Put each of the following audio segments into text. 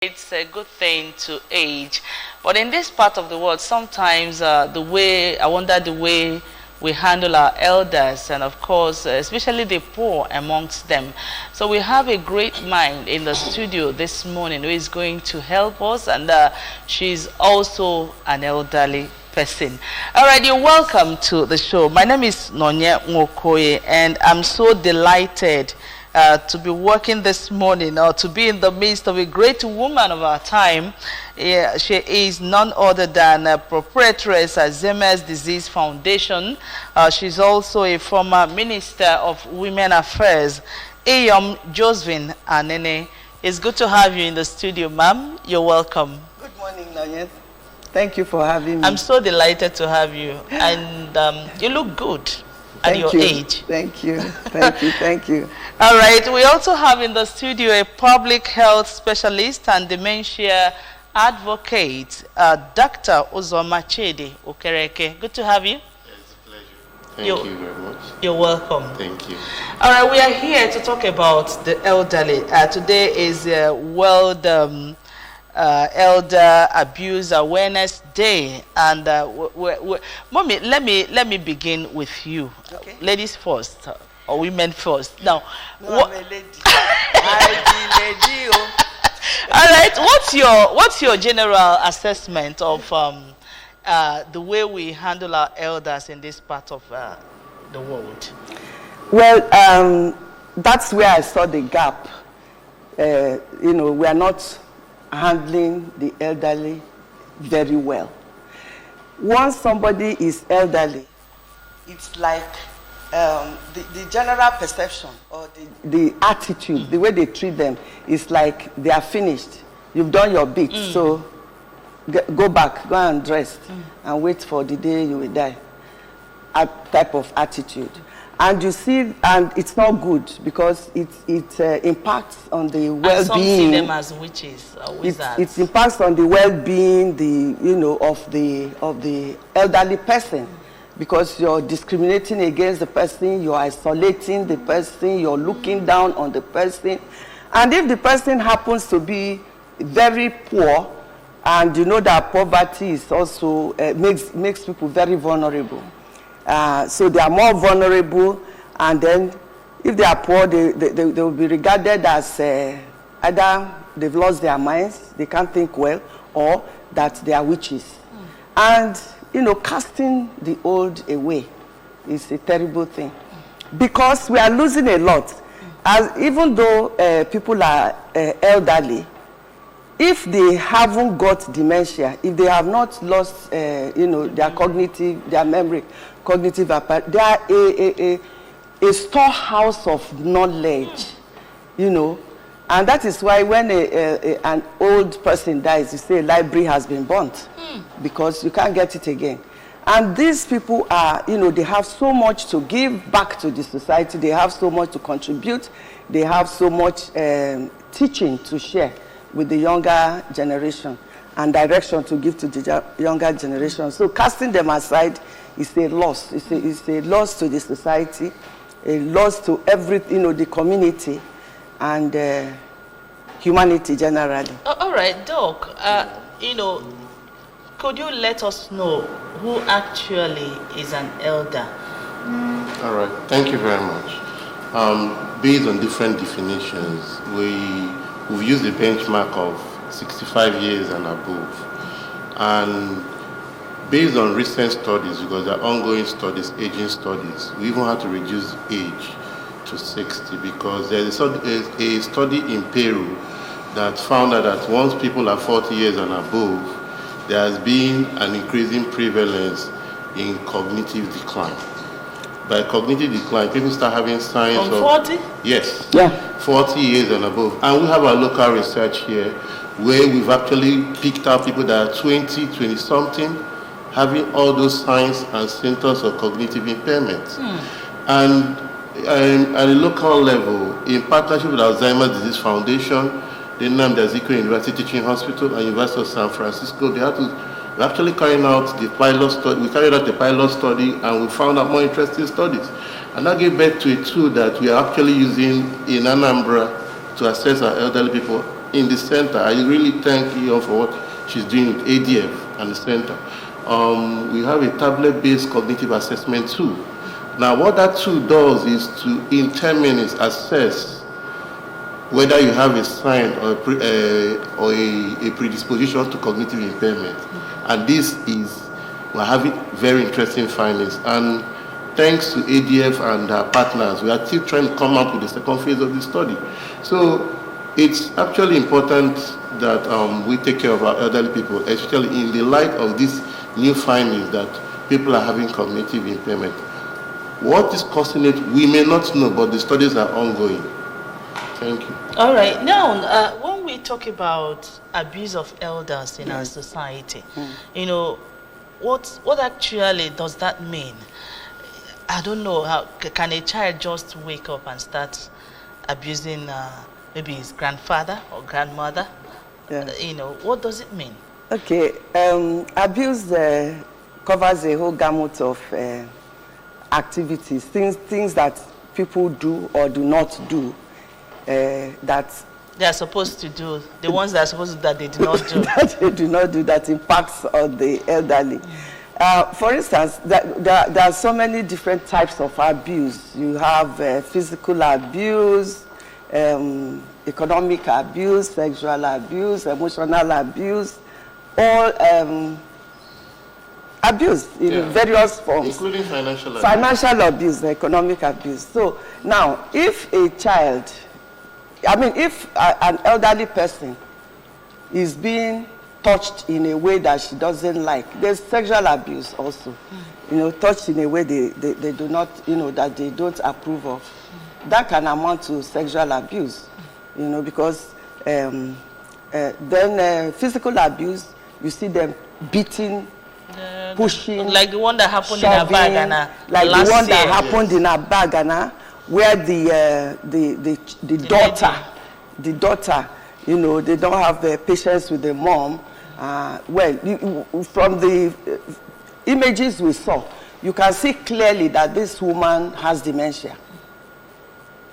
It's a good thing to age, but in this part of the world, sometimes I wonder the way we handle our elders, and of course, especially the poor amongst them. So we have a great mind in the studio this morning who is going to help us, and she's also an elderly person. All right, you're welcome to the show. My name is Nonye Nwokoye, and I'm so delighted to be working this morning, or to be in the midst of a great woman of our time. Yeah, she is none other than proprietress at Alzheimer's Disease Foundation. She's also a former Minister of Women Affairs, Ayom Josephine Anene. It's good to have you in the studio, ma'am. You're welcome. Good morning, Nanyet. Thank you for having me. I'm so delighted to have you, and you look good at your age. Thank you. Thank you. Thank you. All right. We also have in the studio a public health specialist and dementia advocate, Dr. Uzoma Chidi Okereke. Good to have you. It's a pleasure. Thank you very much. You're welcome. Thank you. All right. We are here to talk about the elderly. Today is World Elder Abuse Awareness Day, and Mommy, let me begin with you. Okay. Ladies first, or women first. Now, No, I'm a lady. I'm a lady. All right. What's your general assessment of the way we handle our elders in this part of the world? Well, that's where I saw the gap. We are not handling the elderly very well. Once somebody is elderly, it's like the general perception or the attitude, the way they treat them is like they are finished. You've done your bit, so go back, go and rest, and wait for the day you will die. A type of attitude. And you see, and it's not good because it impacts on the well-being. And some see them as witches or wizards. It impacts on the well-being, of the elderly person, because you're discriminating against the person, you're isolating the person, you're looking down on the person, and if the person happens to be very poor, and you know that poverty is also makes people very vulnerable. So they are more vulnerable, and then if they are poor, they will be regarded as either they've lost their minds, they can't think well, or that they are witches. And, casting the old away is a terrible thing, because we are losing a lot. Even though people are elderly, if they haven't got dementia, if they have not lost, their memory, cognitive apart, they are a storehouse of knowledge, and that is why when an old person dies, you say a library has been burnt, because you can't get it again. And these people are, they have so much to give back to the society, they have so much to contribute, they have so much teaching to share with the younger generation, and direction to give to the younger generation. So casting them aside is a loss. It's a loss to the society, a loss to the community, and humanity generally. All right, Doc. Could you let us know who actually is an elder? All right. Thank you very much. Based on different definitions, we've used the benchmark of 65 years and above. And based on recent studies, because there are ongoing studies, aging studies, we even had to reduce age to 60, because there's a study in Peru that found out that once people are 40 years and above, there has been an increasing prevalence in cognitive decline. By cognitive decline, people start having signs of... 40? Yes. Yeah. 40 years and above. And we have our local research here where we've actually picked out people that are 20-something, having all those signs and symptoms of cognitive impairment. And at a local level, in partnership with Alzheimer's Disease Foundation, the Anambra University Teaching Hospital and University of San Francisco, we're actually carrying out the pilot study. We carried out the pilot study, and we found out more interesting studies. And that gave birth to a tool that we are actually using in Anambra to assess our elderly people in the center. I really thank you for what she's doing with ADF and the center. We have a tablet-based cognitive assessment tool. Now, what that tool does is to, in 10 minutes, assess whether you have a sign or a predisposition to cognitive impairment. And this is, we're having very interesting findings. And thanks to ADF and our partners, we are still trying to come up with the second phase of the study. So it's actually important that we take care of our elderly people, especially in the light of these new findings that people are having cognitive impairment. What is causing it, we may not know, but the studies are ongoing. Thank you. All right. Now, when we talk about abuse of elders in our society, you know, what actually does that mean? I don't know. How can a child just wake up and start abusing maybe his grandfather or grandmother? You know, what does it mean? Okay. Abuse covers a whole gamut of activities, things that people do or do not do. That they are supposed to do, the ones that are supposed to do that they do not do. That they do not do, that impacts on the elderly. For instance, there are so many different types of abuse. You have physical abuse, economic abuse, sexual abuse, emotional abuse, all abuse in various forms. Including financial abuse. Financial abuse, economic abuse. So now, if a child, if an elderly person is being touched in a way that she doesn't like, there's sexual abuse also. Touched in a way they do not, that they don't approve of. That can amount to sexual abuse, because then physical abuse, you see them beating, pushing, like the one that happened shoving, in Abagana, like the one that happened in Abagana, where the daughter, they don't have the patience with the mom. From the images we saw, you can see clearly that this woman has dementia.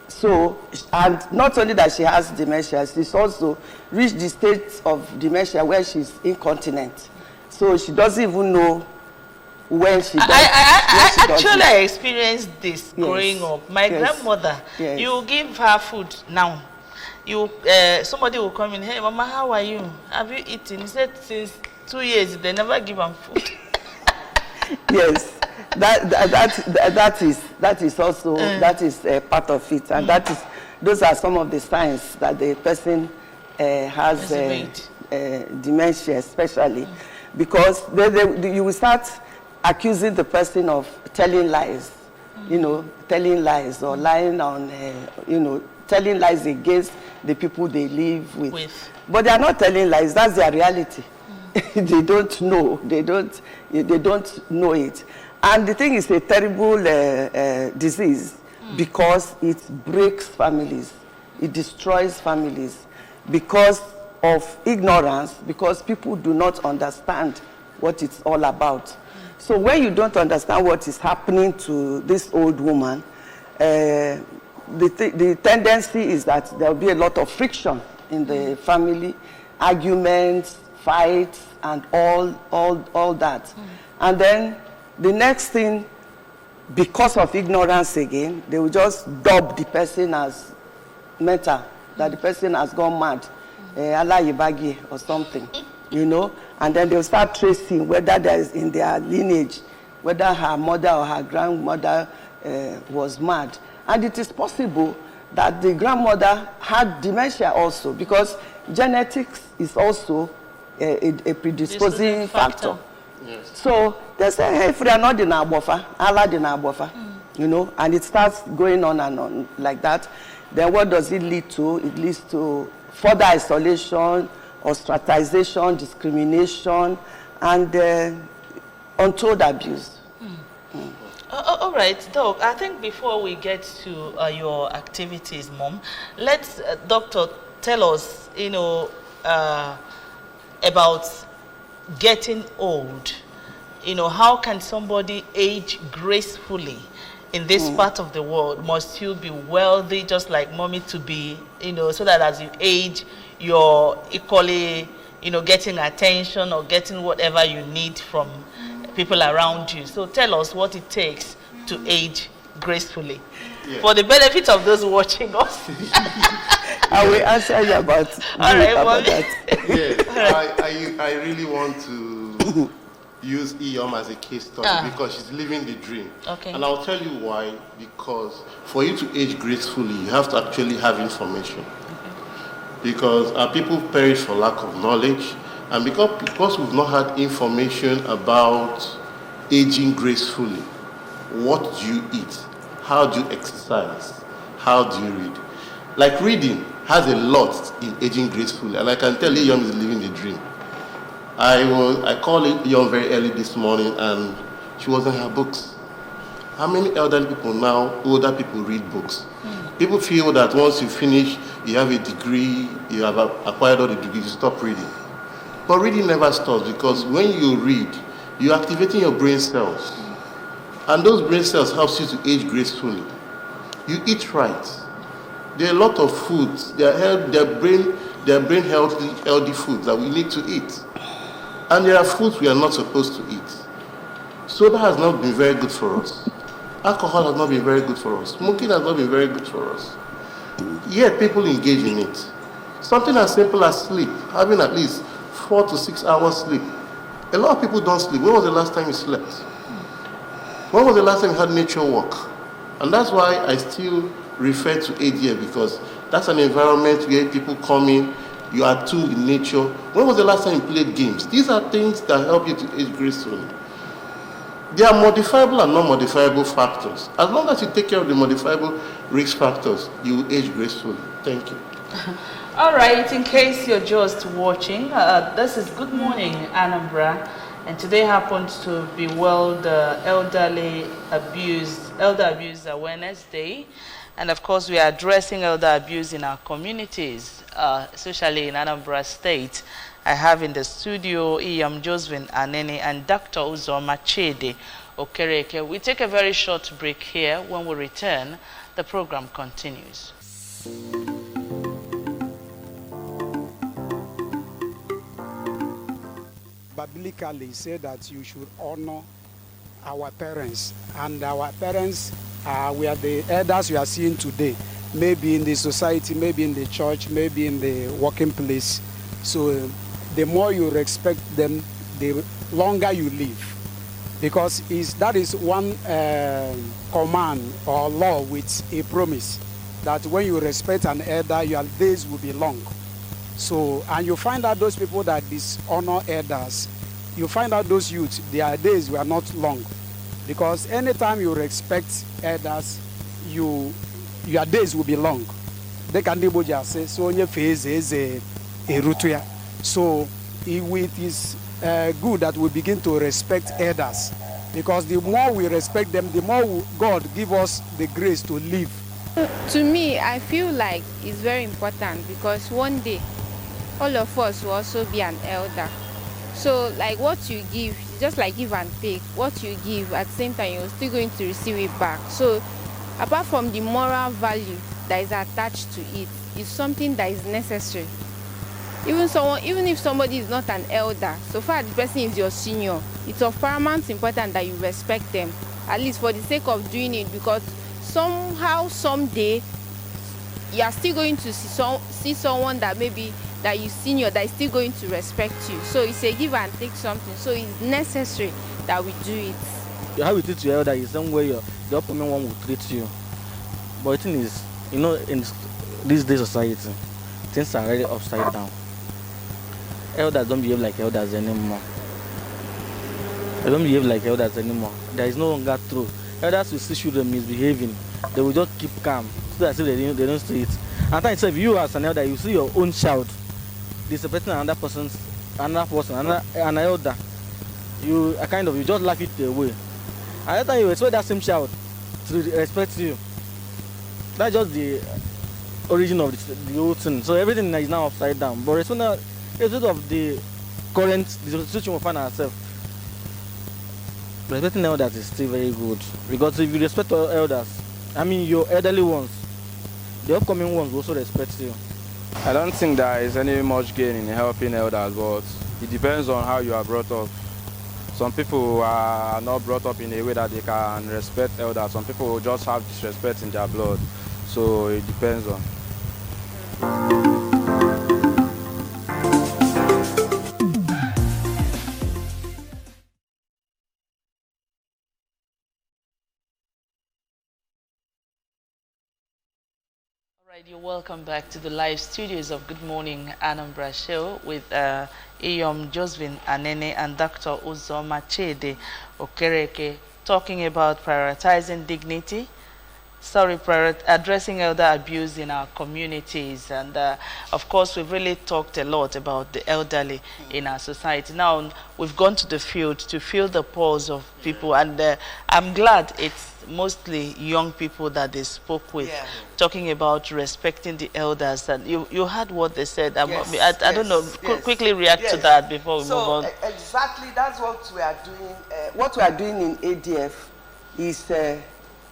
So, and not only that she has dementia, she's also reached the state of dementia where she's incontinent. So she doesn't even know when she does. I actually experienced this growing up. My grandmother, you give her food now. Somebody will come in, hey, Mama, how are you? Have you eaten? He said, since 2 years, they never give him food. Yes, that is also that is part of it, and those are some of the signs that the person has dementia, especially because you will start accusing the person of telling lies, telling lies or lying on, telling lies against the people they live with. But they are not telling lies. That's their reality. They don't know. They don't know it. And the thing is a terrible disease because it breaks families. It destroys families because of ignorance, because people do not understand what it's all about. So when you don't understand what is happening to this old woman, the tendency is that there will be a lot of friction in the family, arguments, fights, and all that. And then the next thing, because of ignorance again, they will just dub the person as mental, that the person has gone mad, Allah Yibagi or something, and then they'll start tracing whether there is in their lineage, whether her mother or her grandmother was mad. And it is possible that the grandmother had dementia also, because genetics is also a predisposing factor. Yes. So they say, hey, if they are not in Abofa, Allah in Abofa, and it starts going on and on like that. Then what does it lead to? It leads to further isolation, ostracization, discrimination, and untold abuse. All right, Doc, I think before we get to your activities, Mom, let's, Doctor, tell us, about getting old. How can somebody age gracefully in this part of the world? Must you be wealthy, just like Mommy, to be, so that as you age, you're equally, getting attention or getting whatever you need from people around you. So tell us what it takes to age gracefully. Yeah. For the benefit of those watching us. I will answer you about that. Yes, I really want to use Iyom as a case study because she's living the dream. Okay. And I'll tell you why. Because for you to age gracefully, you have to actually have information. Okay. Because our people perish for lack of knowledge, and because we've not had information about aging gracefully, what do you eat? How do you exercise? How do you read? Like reading has a lot in aging gracefully, and I can tell Iyom is living the dream. I called Iyom very early this morning, and she was in her books. How many older people read books? People feel that once you finish, you have a degree, you have acquired all the degrees, you stop reading. But reading never stops, because when you read, you're activating your brain cells. And those brain cells helps you to age gracefully. You eat right. There are a lot of foods, they're brain healthy foods that we need to eat. And there are foods we are not supposed to eat. Soda has not been very good for us. Alcohol has not been very good for us. Smoking has not been very good for us. Yet people engage in it. Something as simple as sleep, having at least 4 to 6 hours sleep. A lot of people don't sleep. When was the last time you slept? When was the last time you had nature walk? And that's why I still refer to ADF, because that's an environment where people come in, you are too in nature. When was the last time you played games? These are things that help you to age gracefully. There are modifiable and non-modifiable factors. As long as you take care of the modifiable risk factors, you will age gracefully. Thank you. All right, in case you're just watching, this is Good Morning Anambra, and today happens to be World Elder Abuse Awareness Day. And of course, we are addressing elder abuse in our communities, especially in Anambra State. I have in the studio Iyom Josephine Anene and Dr. Uzoma Chede Okereke. We take a very short break here. When we return, the program continues. Biblically, say that you should honor our parents, and our parents we are the elders you are seeing today, maybe in the society, maybe in the church, maybe in the working place. So the more you respect them, the longer you live, because that is one command or law with a promise that when you respect an elder, your days will be long. So, and you find out those people that dishonor elders, you find out those youths, their days were not long. Because anytime you respect elders, your days will be long. They can do what you say. So your phase is a rutuya. So it is good that we begin to respect elders, because the more we respect them, the more God give us the grace to live. To me, I feel like it's very important, because one day all of us will also be an elder. So like what you give, just like give and take, what you give at the same time you're still going to receive it back. So apart from the moral value that is attached to it, it's something that is necessary. Even if somebody is not an elder, so far the person is your senior, it's of paramount importance that you respect them, at least for the sake of doing it, because somehow, someday, you are still going to see someone that maybe that you senior that is still going to respect you. So it's a give and take something. So it's necessary that we do it. How you treat your elder is some way the upcoming one will treat you. But the thing is, in this day society, things are really upside down. Elders don't behave like elders anymore. They don't behave like elders anymore. There is no longer truth. Elders will see children misbehaving. They will just keep calm, so that they don't see it. And then if you as an elder, you see your own child disrespecting an elder, you just laugh it away. And then you expect that same child to respect you. That's just the origin of the whole thing. So everything is now upside down. But it's not of the current situation we find ourselves. Respecting elders is still very good, because if you respect your elders, your elderly ones, the upcoming ones will also respect you. I don't think there is any much gain in helping elders, but it depends on how you are brought up. Some people are not brought up in a way that they can respect elders. Some people just have disrespect in their blood. So it depends on. Right, you're welcome back to the live studios of Good Morning Anambra show with Iyom Josephine Anene and Dr. Uzoma Chede Okereke talking about prioritizing dignity, addressing elder abuse in our communities. And of course, we've really talked a lot about the elderly in our society. Now, we've gone to the field to feel the pulse of people, and I'm glad it's mostly young people that they spoke with, talking about respecting the elders. And you heard what they said. I don't know, quickly react to that before we move on. Exactly, that's what we are doing. What we are doing in ADF is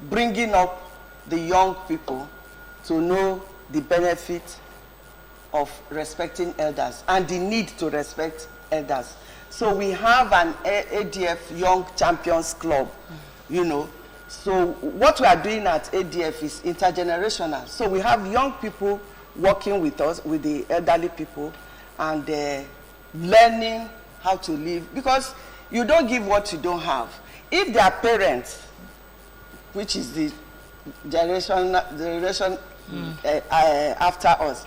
bringing up the young people to know the benefit of respecting elders and the need to respect elders. So we have an ADF Young Champions Club, you know. So what we are doing at ADF is intergenerational. So we have young people working with us, with the elderly people, and learning how to live. Because you don't give what you don't have. If their parents, which is the generation after us,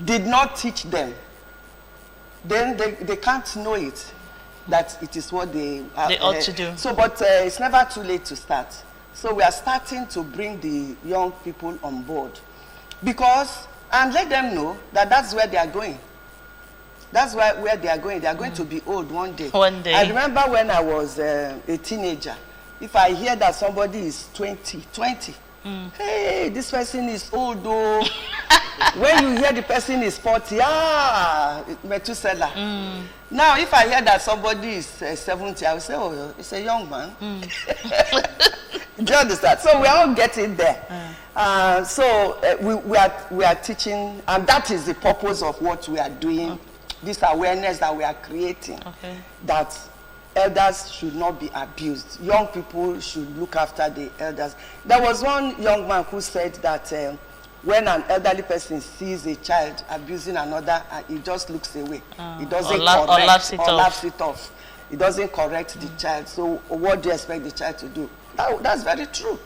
did not teach them, then they can't know it, that it is what they ought to do. So, but it's never too late to start. So we are starting to bring the young people on board, and let them know that that's where they are going. That's where they are going. They are going to be old one day. One day. I remember when I was a teenager, if I hear that somebody is 20, hey, this person is old though. When you hear the person is 40, Methuselah. Now, if I hear that somebody is 70, I will say, oh, it's a young man. Do you understand? So we are all getting there. We are teaching, and that is the purpose of what we are doing, this awareness that we are creating, that elders should not be abused. Young people should look after the elders. There was one young man who said that when an elderly person sees a child abusing another, he just looks away. He doesn't correct or laughs it off. He doesn't correct the child. So what do you expect the child to do? That's very true.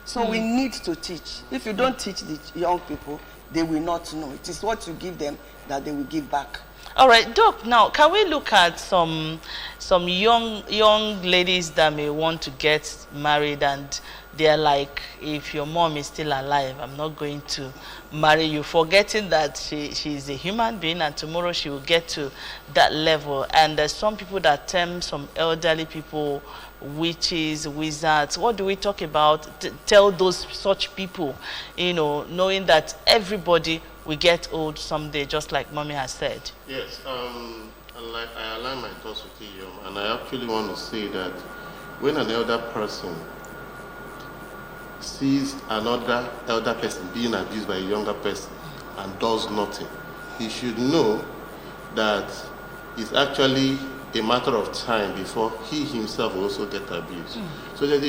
So we need to teach. If you don't teach the young people, they will not know. It is what you give them that they will give back. All right, Doc, now can we look at some young ladies that may want to get married, and they're like, if your mom is still alive, I'm not going to marry you, forgetting that she's a human being and tomorrow she will get to that level. And there's some people that term some elderly people witches, wizards. What do we talk about? Tell those such people, you know, knowing that everybody will get old someday, just like Mommy has said. Yes, I align my thoughts with you, and I actually want to say that when an elder person sees another elder person being abused by a younger person and does nothing, he should know that it's actually a matter of time before he himself will also get abused. So it's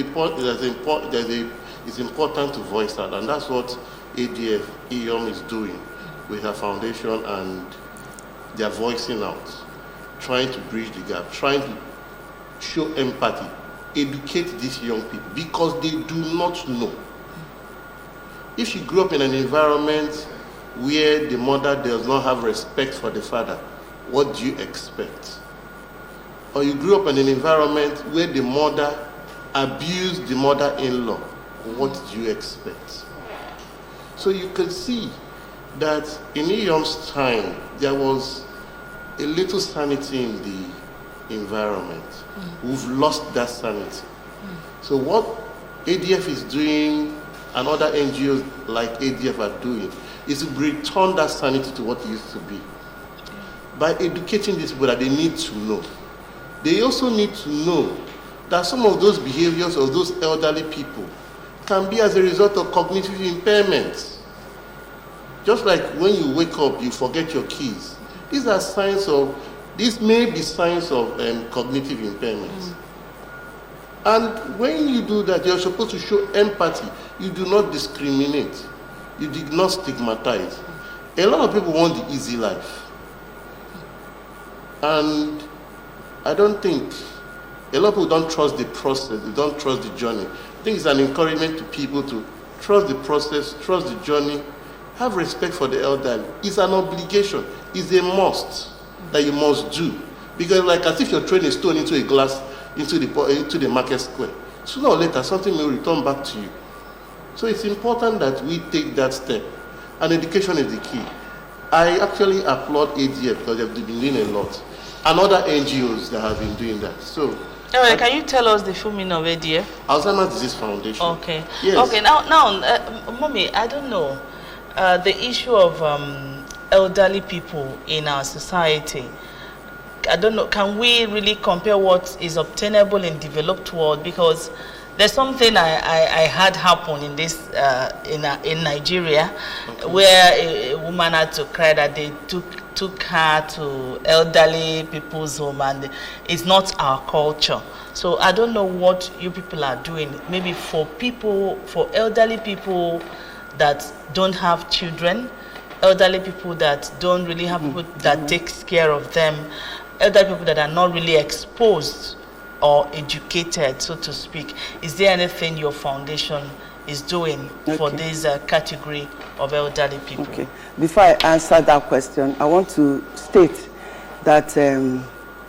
important to voice that, and that's what ADF EOM is doing with her foundation, and they're voicing out, trying to bridge the gap, trying to show empathy, educate these young people, because they do not know. If you grew up in an environment where the mother does not have respect for the father, what do you expect? Or you grew up in an environment where the mother abused the mother-in-law, what do you expect? So you can see that in Iyom's time, there was a little sanity in the environment. We've lost that sanity. So what ADF is doing and other NGOs like ADF are doing is to return that sanity to what it used to be. By educating these people that they need to know. They also need to know that some of those behaviors of those elderly people can be as a result of cognitive impairments. Just like when you wake up, you forget your keys. These may be signs of cognitive impairments. And when you do that, you're supposed to show empathy. You do not discriminate. You did not stigmatize. A lot of people want the easy life. And I don't think, a lot of people don't trust the process, they don't trust the journey. I think it's an encouragement to people to trust the process, trust the journey, have respect for the elderly. It's an obligation, it's a must that you must do. Because like as if you're throwing a stone into a glass, into the market square. Sooner or later, something will return back to you. So it's important that we take that step. And education is the key. I actually applaud ADF because they've been doing a lot. And other NGOs that have been doing that. So, anyway, can you tell us the full meaning of ADF? Alzheimer's Disease Foundation. Okay. Yes. Okay. Now, Mommy, I don't know the issue of elderly people in our society. I don't know. Can we really compare what is obtainable in developed world? Because there's something I had happen in this in Nigeria, okay, where a woman had to cry that they took her to elderly people's home, and it's not our culture. So I don't know what you people are doing. Maybe for elderly people that don't have children, elderly people that don't really have people that takes care of them, elderly people that are not really exposed or educated, so to speak. Is there anything your foundation is doing for this category of elderly people? Okay. Before I answer that question, I want to state that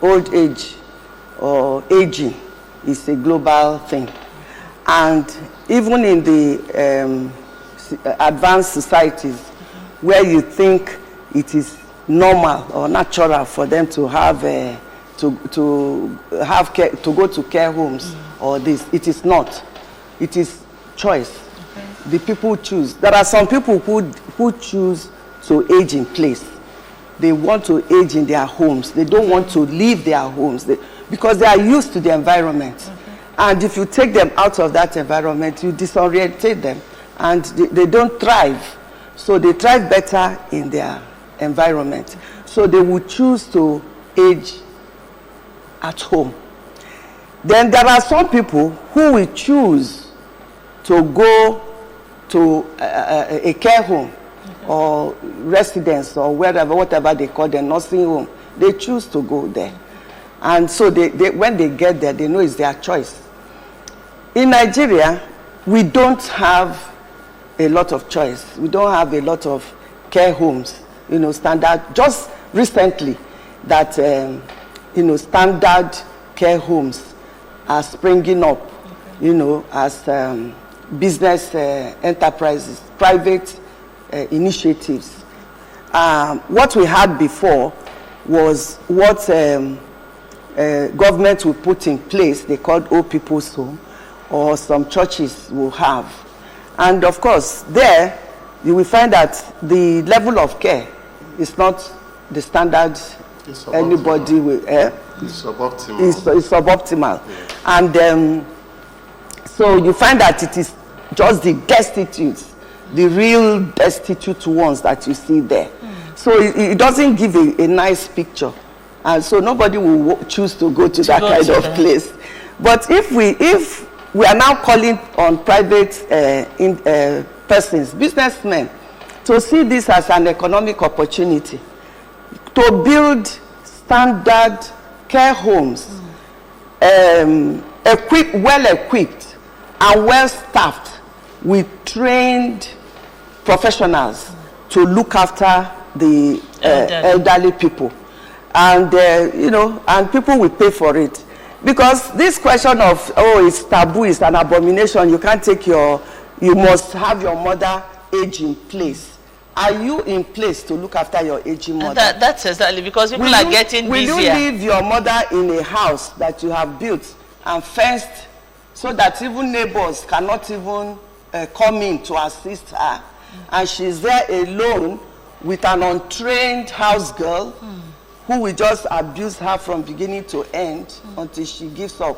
old age or aging is a global thing. And even in the advanced societies where you think it is normal or natural for them to have to go to care homes or this, it is not. It is choice. Okay. The people choose. There are some people who choose to age in place. They want to age in their homes. They don't want to leave their homes because they are used to the environment. Okay. And if you take them out of that environment, you disorientate them and they don't thrive. So they thrive better in their environment. So they would choose to age at home. Then there are some people who will choose to go to a care home or residence or whatever they call them, nursing home. They choose to go there. And so when they get there, they know it's their choice. In Nigeria, we don't have a lot of choice. We don't have a lot of care homes, standard. Just recently that, standard care homes are springing up, as business enterprises, private initiatives. What we had before was what government will put in place, they called old people's home, or some churches will have. And of course, there you will find that the level of care is not the standard anybody will. It's suboptimal. It's suboptimal. Yeah. And so you find that it is just the destitutes, the real destitute ones that you see there. So it doesn't give a nice picture. And so nobody will choose to go to that kind of place. But if we are now calling on private persons, businessmen, to see this as an economic opportunity, to build standard care homes, well-equipped and well-staffed with trained professionals to look after the elderly people. And, and people will pay for it. Because this question of, it's taboo, it's an abomination, you can't take you must have your mother age in place. Are you in place to look after your aging mother? That's exactly, because people are getting busier. Will you leave your mother in a house that you have built and fenced so that even neighbors cannot even come in to assist her? And she's there alone with an untrained house girl who will just abuse her from beginning to end until she gives up.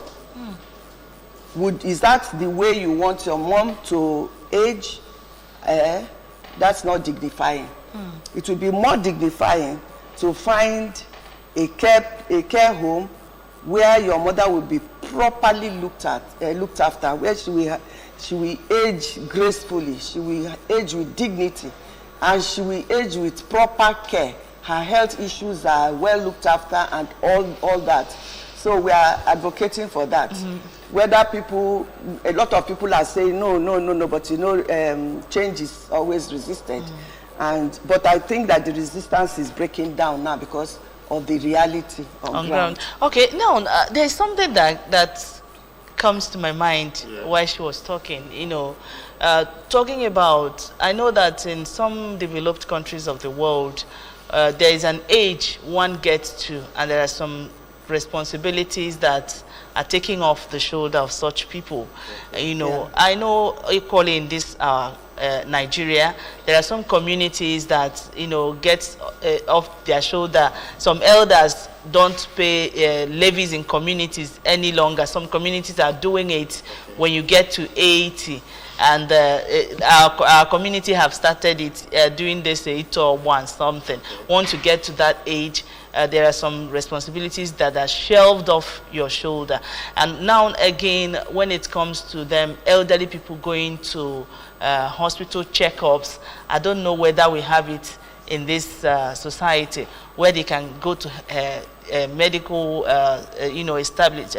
Is that the way you want your mom to age? That's not dignifying. It will be more dignifying to find a care home where your mother will be properly looked after, where she will age gracefully, she will age with dignity, and she will age with proper care. Her health issues are well looked after and all that. So we are advocating for that. Whether a lot of people are saying no, but change is always resisted. But I think that the resistance is breaking down now because of the reality on ground. Okay, now there's something that comes to my mind while she was talking. Talking about, I know that in some developed countries of the world, there is an age one gets to, and there are some responsibilities that are taking off the shoulder of such people. I know equally in this Nigeria, there are some communities that get off their shoulder. Some elders don't pay levies in communities any longer. Some communities are doing it when you get to 80. And our community have started it doing this 8 or 1 something. Once you get to that age, there are some responsibilities that are shelved off your shoulder. And now again, when it comes to them, elderly people going to hospital checkups, I don't know whether we have it in this society where they can go to medical, established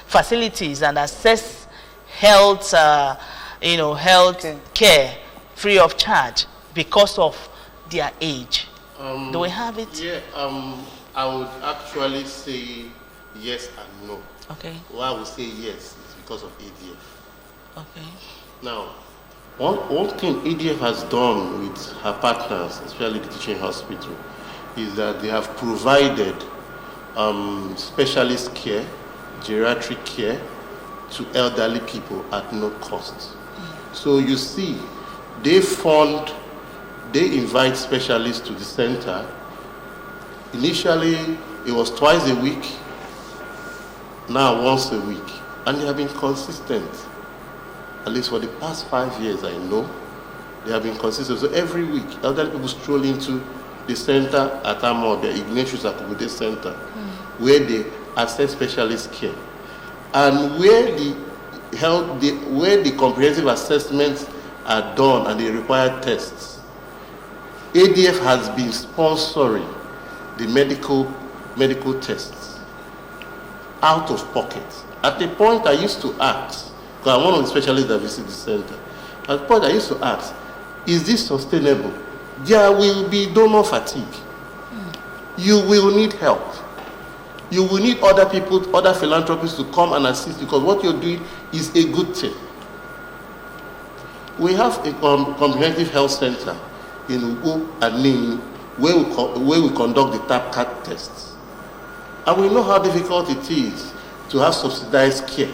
facilities and assess health, health care free of charge because of their age. Do we have it? Yeah, I would actually say yes and no. Okay. Why I would say yes is because of ADF. Okay. Now, one thing ADF has done with her partners, especially the teaching hospital, is that they have provided specialist care, geriatric care to elderly people at no cost. So you see, they invite specialists to the center. Initially, it was twice a week, now once a week. And they have been consistent. At least for the past 5 years, I know, they have been consistent. So every week, elderly people stroll into the center at Amor, the Ignatius Akubute Center, where they access specialist care. And where the comprehensive assessments are done and the required tests, ADF has been sponsoring the medical tests out of pocket. At the point I used to ask, because I'm one of the specialists that visit the center, at the point I used to ask, is this sustainable? There will be donor fatigue. You will need help. You will need other people, other philanthropists to come and assist, because what you're doing is a good thing. We have a comprehensive health center in Ugu and Ning where we conduct the TAPCAT tests. And we know how difficult it is to have subsidized care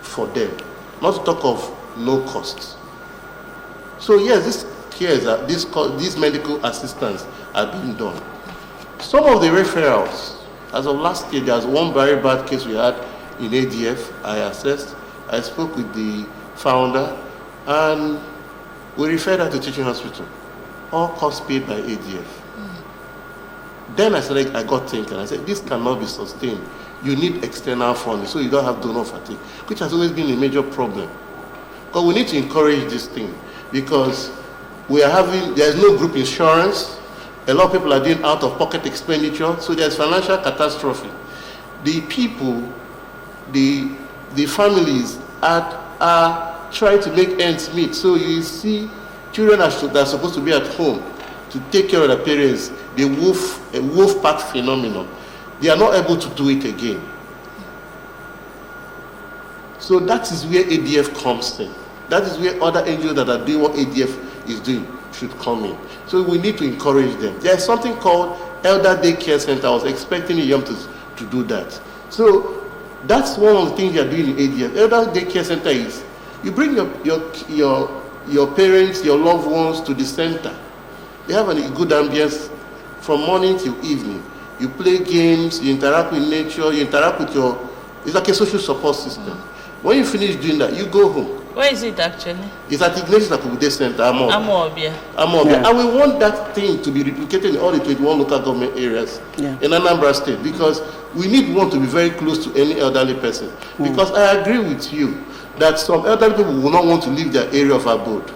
for them, not to talk of no costs. So yes, these medical assistance are being done. Some of the referrals, as of last year, there was one very bad case we had in ADF. I assessed, I spoke with the founder, and we referred her to teaching hospital. All costs paid by ADF. Then I got thinking, I said, this cannot be sustained. You need external funding so you don't have donor fatigue, which has always been a major problem. But we need to encourage this thing, because there's no group insurance. A lot of people are doing out-of-pocket expenditure, so there's financial catastrophe. The people, the families are trying to make ends meet. So you see children that are supposed to be at home to take care of their parents, a wolf pack phenomenon. They are not able to do it again. So that is where ADF comes in. That is where other NGOs that are doing what ADF is doing should come in. So we need to encourage them. There's something called Elder Day Care Center. I was expecting YUM to do that. So that's one of the things you are doing in ADF. Elder Day Care Center is, you bring your parents, your loved ones to the center. They have a good ambience from morning till evening. You play games, you interact with nature, you interact with it's like a social support system. When you finish doing that, you go home. Where is it actually? It's at Ignatius Akubide Center, Amobia. Yeah. And we want that thing to be replicated in all the 21 local government areas in Anambra State, because we need one to be very close to any elderly person. Because I agree with you that some elderly people will not want to leave their area of abode.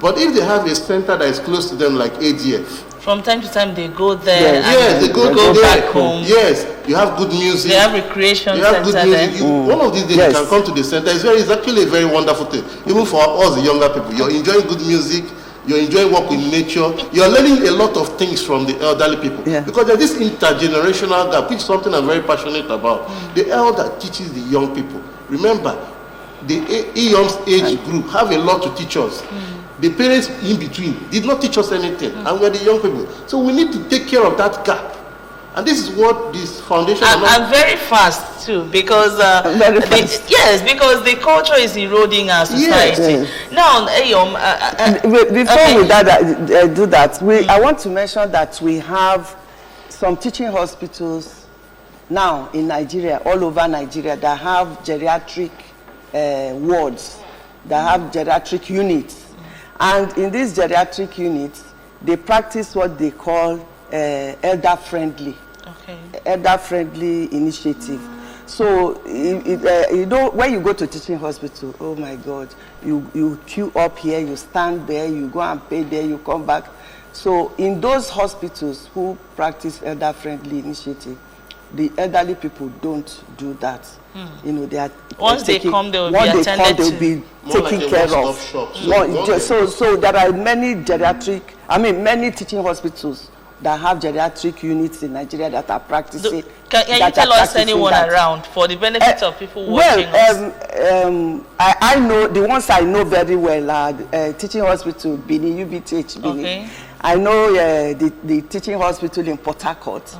But if they have a center that is close to them, like ADF, from time to time they go there. Yes, they go back home. Yes, you have good music. They have recreation you have good center music. there. One of these days you can come to the center. It's actually a very wonderful thing. Even for us, the younger people, you're enjoying good music. You're enjoying work with nature. You're learning a lot of things from the elderly people. Because there's this intergenerational gap, which is something I'm very passionate about. The elder teaches the young people. Remember, the EOM's age group have a lot to teach us. The parents in between did not teach us anything, and we're the young people. So we need to take care of that gap. And this is what this foundation... And very fast too, because because the culture is eroding our society. Now, before we do that, I want to mention that we have some teaching hospitals now in Nigeria, all over Nigeria, that have geriatric wards, that have geriatric units. And in these geriatric units, they practice what they call elder-friendly initiative. So, you know, when you go to teaching hospital, oh my God, you queue up here, you stand there, you go and pay there, you come back. So, in those hospitals who practice elder-friendly initiative, the elderly people don't do that. You know, they are once they come, they will be attended to. They'll be taken care of. So there are many many teaching hospitals that have geriatric units in Nigeria that are practicing. Can you tell us anyone around for the benefit of people watching us? I know the ones I know very well are teaching hospital Bini, UBTH Bini. Okay. I know the teaching hospital in Port Harcourt.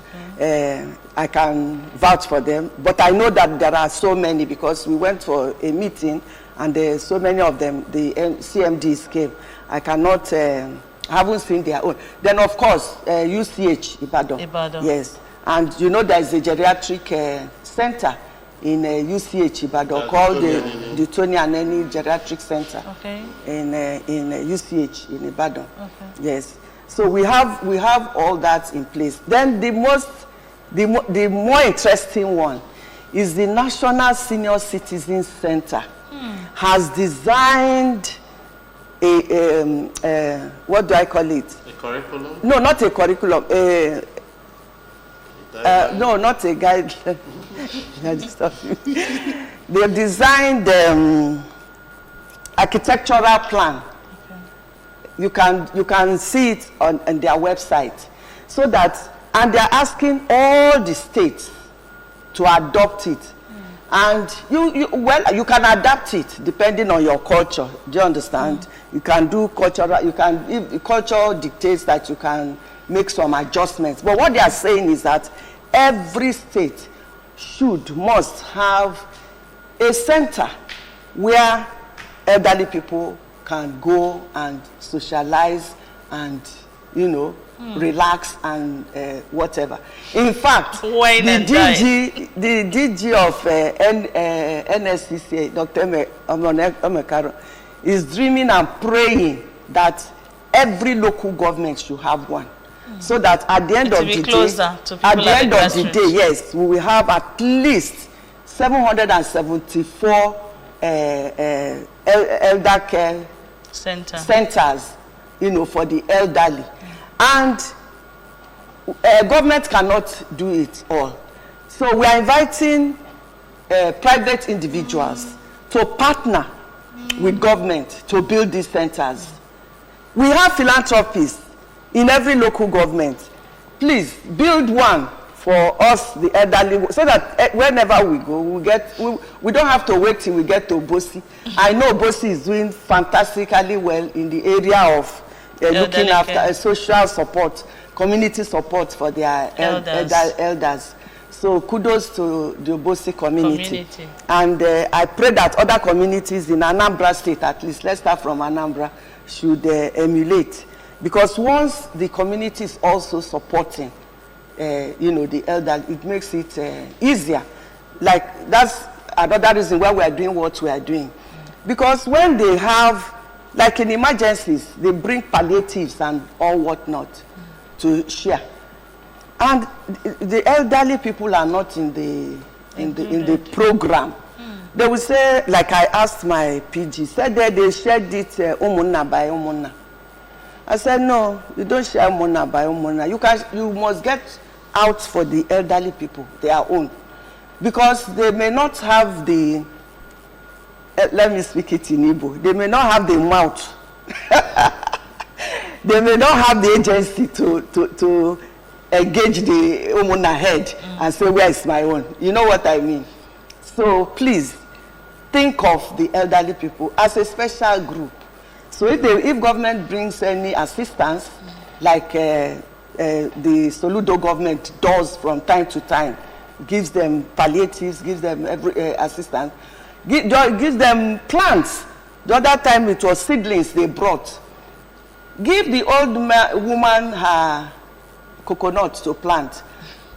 I can vouch for them, but I know that there are so many because we went for a meeting and so many of them, the CMDs came. I cannot, I haven't seen their own. Then of course, UCH, Ibadan. Yes, and you know there is a geriatric center in UCH Ibadan called the Tony Aneni Geriatric Center in UCH in Ibadan. Yes, so we have all that in place. Then the more interesting one is the National Senior Citizens Center has designed a what do I call it? A curriculum? No, not a curriculum. No, not a guideline. They've designed architectural plan. You can see it on their website, so that, and they're asking all the states to adopt it. And you can adapt it depending on your culture. Do you understand? You can do cultural, if culture dictates that you can make some adjustments. But what they are saying is that every state must have a center where elderly people can go and socialize and, relax and whatever. In fact, the DG of NSCCA, Dr. Omekaro, is dreaming and praying that every local government should have one. So that at the end of the day, yes, we will have at least 774 elder care centers, for the elderly. And government cannot do it all. So we are inviting private individuals to partner with government to build these centers. We have philanthropists in every local government. Please build one for us, the elderly, so that whenever we go, we don't have to wait till we get to Obosi. I know Obosi is doing fantastically well in the area of looking after social support, community support for their elders. So kudos to the Obosi community. And I pray that other communities in Anambra State, at least, let's start from Anambra, should emulate. Because once the community is also supporting, the elderly, it makes it easier. Like, that's another reason why we are doing what we are doing. Because when they have, like in emergencies, they bring palliatives and all whatnot to share. And the elderly people are not in the program. They will say, like I asked my PG, said that they shared it umunna by umunna. I said, no, you don't share umunna by umunna. You must get out for the elderly people, their own. Because they may not have the, let me speak it in Igbo, they may not have the mouth. They may not have the agency to engage the umunna head and say, where is my own? You know what I mean? So please, think of the elderly people as a special group. So if government brings any assistance, like the Soludo government does from time to time, gives them palliatives, gives them every assistance, gives them plants. The other time it was seedlings they brought. Give the old woman her coconut to plant.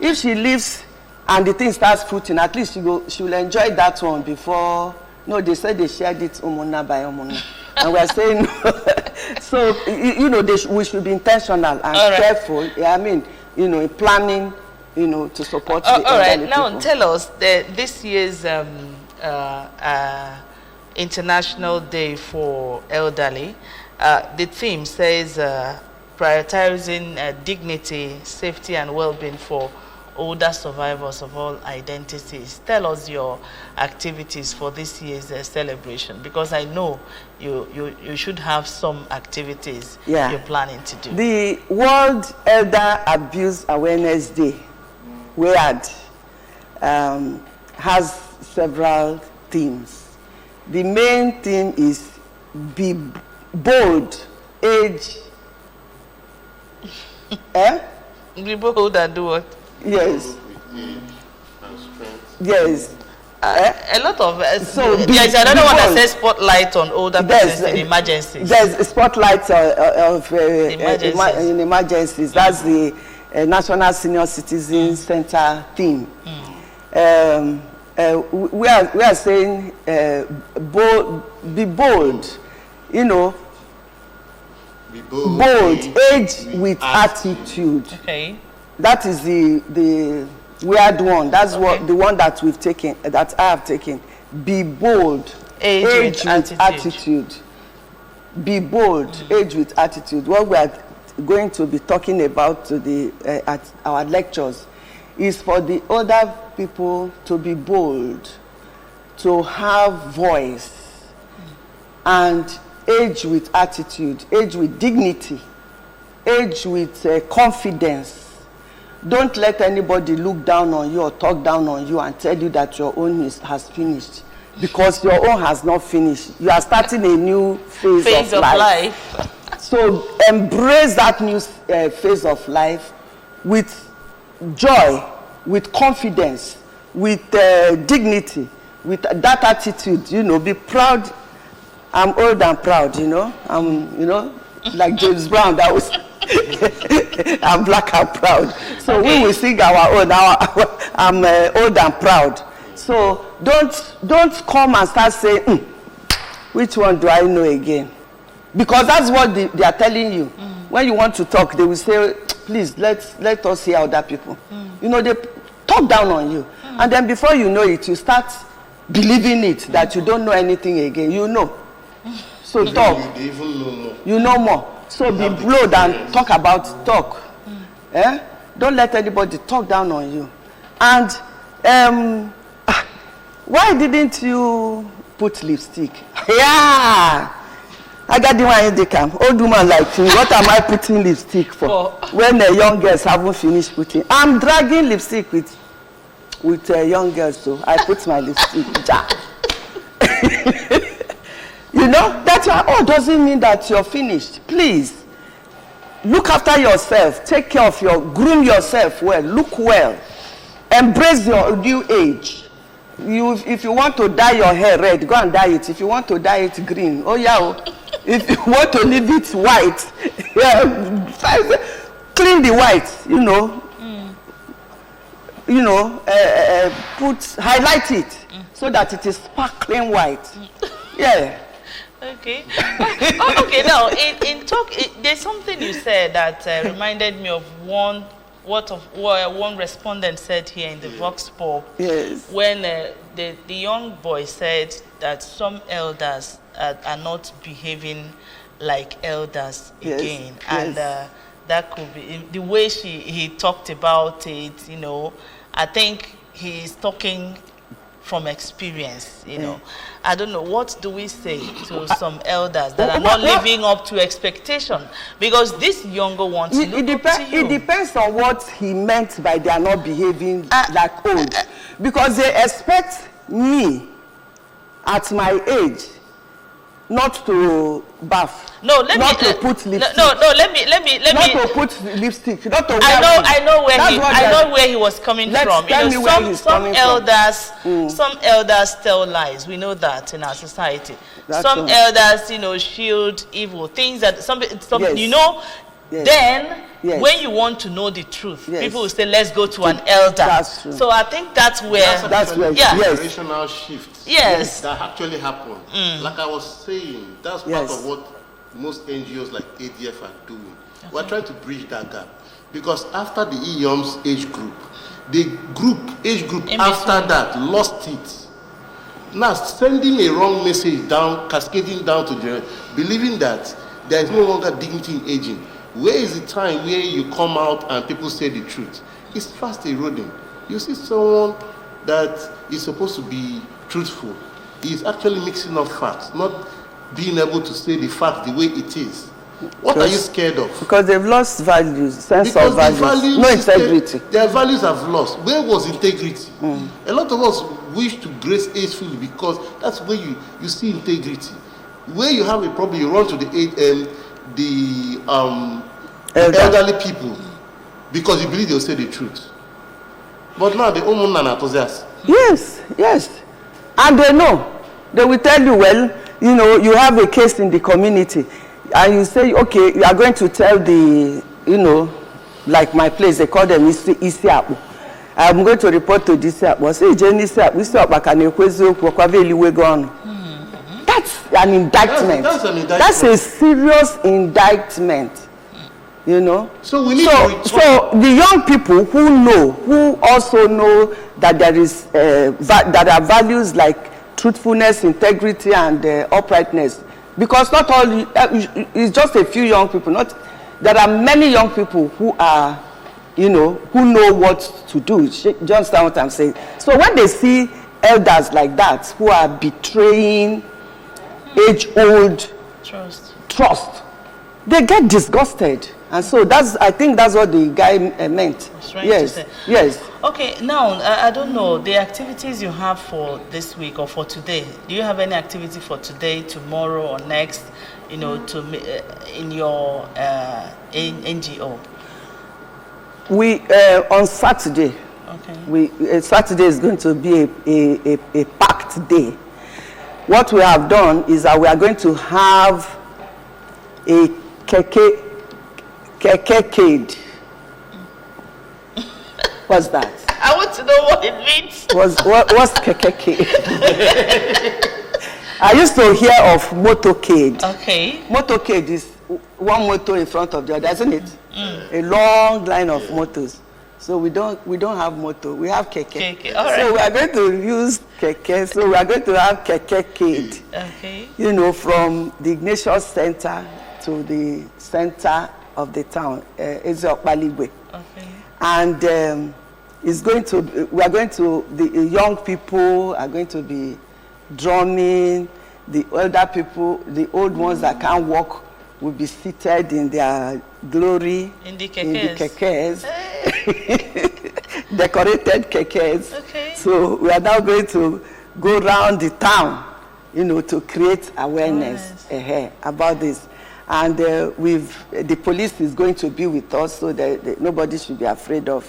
If she leaves and the thing starts fruiting, at least she will enjoy that one before. No, they said they shared it umunna by umunna. And we're saying, so, we should be intentional and careful. I mean, in planning, to support the elderly all right, now people. tell us, this year's International Day for Elderly, the theme says prioritizing dignity, safety, and well-being for older survivors of all identities. Tell us your activities for this year's celebration, because I know you should have some activities you're planning to do. The World Elder Abuse Awareness Day, WEAD, has several themes. The main theme is be bold, age. Be bold and do what? Yes. Yes. A lot of so there's another one that says spotlight on older persons in emergencies. There's a spotlight in emergencies. That's the National Senior Citizen Center theme. We are saying be bold, Be bold, bold, age with attitude. Okay. That is the weird one. That's what the one that we've taken, that I have taken. Be bold, age with attitude. Be bold, age with attitude. What we are going to be talking about at our lectures is for the older people to be bold, to have voice, and age with attitude, age with dignity, age with confidence. Don't let anybody look down on you or talk down on you and tell you that your own has finished, because your own has not finished. You are starting a new phase of life. So embrace that new phase of life with joy, with confidence, with dignity, with that attitude. Be proud. I'm old and proud. I'm like James Brown. That was. I'm black and proud. So we will sing our own. I'm old and proud. So don't come and start saying, which one do I know again? Because that's what they are telling you. When you want to talk, they will say, please let us hear other people. They talk down on you, and then before you know it, you start believing it that you don't know anything again. So talk. You even know more. You know more. So be bold and talk about talk. Don't let anybody talk down on you. And why didn't you put lipstick? Yeah, I got the one in the camp. Old woman like me, what am I putting lipstick for? When the young girls haven't finished putting. I'm dragging lipstick with young girls, so I put my lipstick. That doesn't mean that you're finished. Please, look after yourself. Take care of groom yourself well. Look well. Embrace your new age. If you want to dye your hair red, go and dye it. If you want to dye it green, if you want to leave it white, clean the white, highlight it so that it is sparkling white. Yeah. Okay. Okay. Now, in talk, there's something you said that reminded me of one respondent said here in the Vox Pop. Yes. When the young boy said that some elders are not behaving like elders again, and that could be the way he talked about it. You know, I think he's talking from experience, you know. I don't know, what do we say to some elders that are not living up to expectation? Because these younger ones look up to you. It depends on what he meant by they are not behaving like old. Because they expect me, at my age, not to bath. No, let not me to put lipstick. No, let me not to put lipstick. Not to wear I know where he was coming from. You know, some elders tell lies. We know that in our society. Some elders, you know, shield evil things that you know. Yes. Then, when you want to know the truth, people will say, let's go to an elder. That's true. So I think that's where... That's where generational shift. Yes. That actually happened. Like I was saying, that's part of what most NGOs like ADF are doing. Okay. We're trying to bridge that gap. Because after the EYOM's age group, the age group after that lost it. Now, sending a wrong message down, cascading down to the... believing that there is no longer dignity in aging. Where is the time where you come out and people say the truth? It's fast eroding. You see someone that is supposed to be truthful, is actually mixing up facts, not being able to say the fact the way it is. What are you scared of? Because they've lost values, sense of values, no integrity. Their values have lost. Where was integrity? A lot of us wish to grace age fully because that's where you see integrity. Where you have a problem, you run to the elderly people because you believe they'll say the truth. But now the woman enthusiasts. Yes. And they know. They will tell you, well, you know, you have a case in the community and you say, okay, you are going to tell the, you know, like my place, they call them Isiapu. I'm going to report to this Isiapu. Say, Jenny Isiapu can you That's an indictment. That's an indictment. That's a serious indictment. You know. So we need so the young people who also know that there is that are values like truthfulness, integrity, and uprightness. Because not all it's just a few young people. There are many young people who are, you know, who know what to do. Do you understand what I'm saying? So when they see elders like that who are betraying age-old trust, they get disgusted, and so I think that's what the guy meant. Yes. Okay, now I don't know the activities you have for this week or for today. Do you have any activity for today, tomorrow, or next? You know, in your NGO. We on Saturday. Okay. Saturday is going to be a packed day. What we have done is that we are going to have a kekekade. What's that? I want to know what it means. What's kekekade? I used to hear of motorcade. Okay. Motorcade is one motor in front of the other, isn't it? A long line of motors. So we don't have motor. We have keke. All right. So we are going to use keke. So we are going to have kekekade. Okay. You know, from the Ignatius Center to the center of the town, Ezeokpaligwe. Okay. And the young people are going to be drumming. The elder people, the old ones that can't walk, will be seated in their glory. In the kekes. Decorated kekes. Okay. So we are now going to go around the town, you know, to create awareness about this. And the police is going to be with us, so that nobody should be afraid of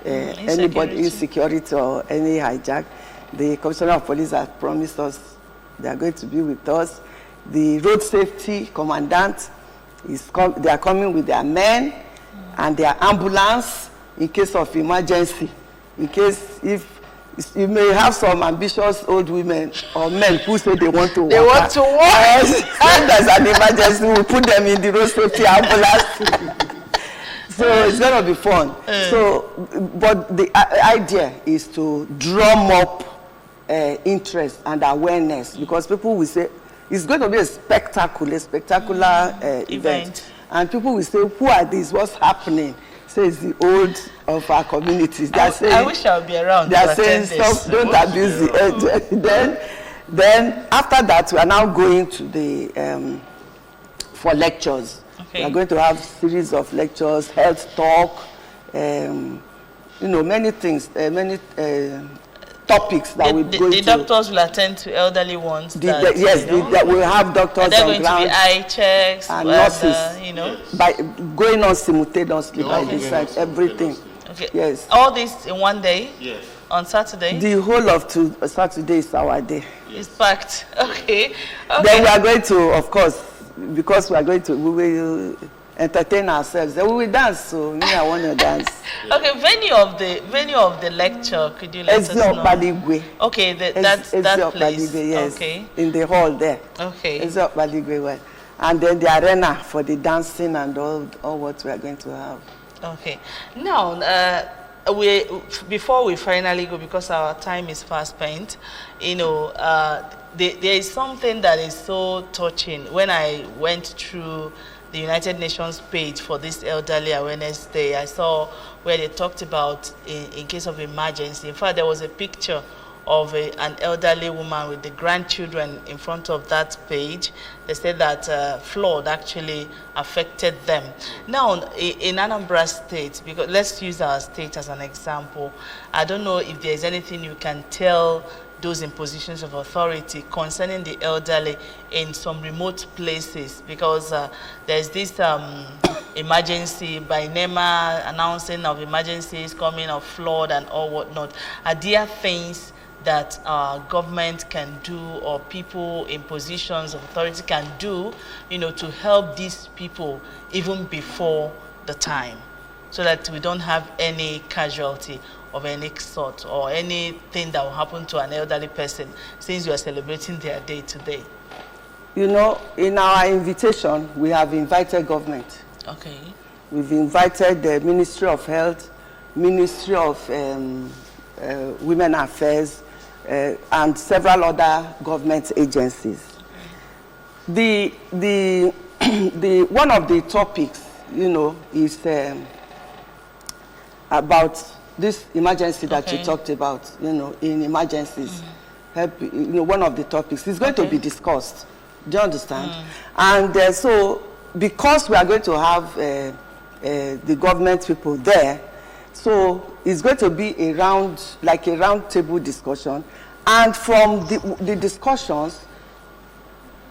anybody, insecurity or any hijack. The Commissioner of Police has promised us they are going to be with us. The road safety commandant they are coming with their men and their ambulance in case of emergency. In case if You may have some ambitious old women or men who say they want to They walk. want to walk. When there's an emergency, we put them in the road safety ambulance. So it's going to be fun. So, but the idea is to drum up interest and awareness, because people will say it's going to be a spectacular event. And people will say, who are these? What's happening? So it's the old of our communities. I wish I would be around. They are saying, stop, don't abuse the then after that, we are now going to the for lectures. Okay. We are going to have series of lectures, health talk, many things, many topics that we're going to. The doctors will attend to elderly ones. Yes, we'll have doctors on ground. They're going to be eye checks and nurses. By going on simultaneously by this side, everything. Okay. Yes. All this in one day? Yes. On Saturday? The whole of Saturday is our day. It's packed. Okay. Then we are going to, of course, because we will entertain ourselves. Then we will dance. So me, I want to dance. Okay, venue of the lecture. Could you let us know? Baligwe. Okay, that's that place. Baligwe, yes. Okay. In the hall there. Okay. Ezio Baligwe. And then the arena for the dancing and all what we are going to have. Okay. Now, before we finally go, because our time is fast spent, there is something that is so touching. When I went through the United Nations page for this Elderly Awareness Day, I saw where they talked about in case of emergency. In fact, there was a picture of an elderly woman with the grandchildren in front of that page. They said that flood actually affected them. Now, in Anambra State, because let's use our state as an example, I don't know if there's anything you can tell those in positions of authority concerning the elderly in some remote places, because there's this emergency by NEMA announcing of emergencies coming of flood and all whatnot. Are there things that government can do or people in positions of authority can do, to help these people even before the time, so that we don't have any casualty of any sort or anything that will happen to an elderly person since you are celebrating their day today? In our invitation, we have invited government. Okay. We've invited the Ministry of Health, Ministry of Women Affairs, and several other government agencies. The one of the topics, is about this emergency that you talked about, in emergencies. One of the topics is going to be discussed. Do you understand? And so, because we are going to have the government people there, so it's going to be a round table discussion. And from the discussions,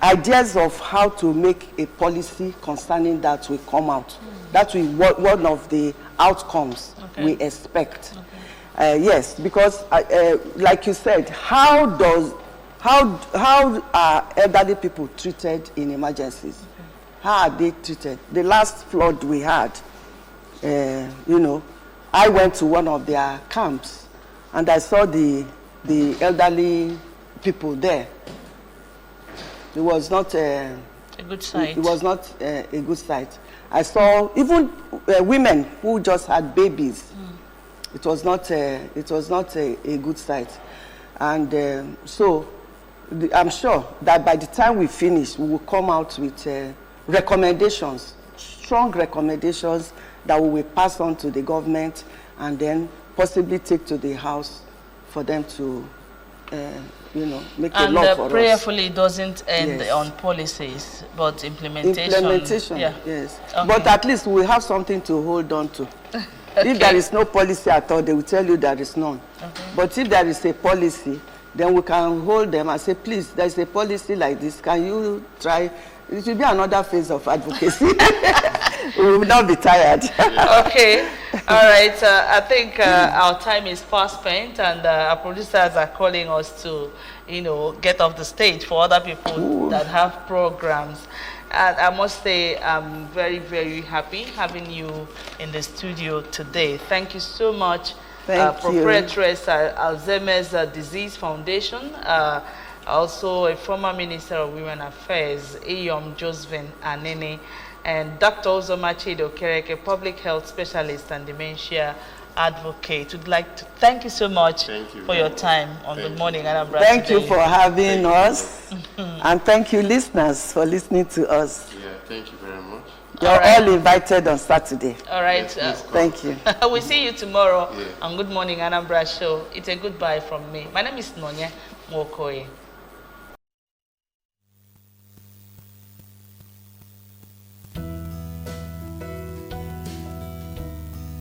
ideas of how to make a policy concerning that will come out. That will be one of the outcomes we expect. Yes, because like you said, how are elderly people treated in emergencies? How are they treated? The last flood we had, I went to one of their camps and I saw the elderly people there. It was not a good sight. It was not a good sight. I saw even women who just had babies. It was not a good sight. And so I'm sure that by the time we finish, we will come out with recommendations, strong recommendations that we will pass on to the government and then possibly take to the House for them to, make a law for us. And prayerfully it doesn't end on policies, but implementation. Implementation, yes. Okay. But at least we have something to hold on to. Okay. If there is no policy at all, they will tell you there is none. Okay. But if there is a policy, then we can hold them and say, please, there is a policy like this. Can you try? It will be another phase of advocacy. We will not be tired. Okay. All right. I think our time is fast spent, and our producers are calling us to, get off the stage for other people that have programs. And I must say, I'm very, very happy having you in the studio today. Thank you so much Thank you. proprietress at Alzheimer's Disease Foundation, also a former Minister of Women Affairs, Iyom Josephine Anene, and Dr. Ozomachi Okereke, public health specialist and dementia advocate. We'd like to thank you so much for your time on Good Morning Anambra. Thank you for having us, and thank you listeners for listening to us. Yeah, thank you very much. You're all invited on Saturday. All right. Yes, thank you. We'll see you tomorrow on Good Morning Anambra show. It's a goodbye from me. My name is Nonye Mwokoye.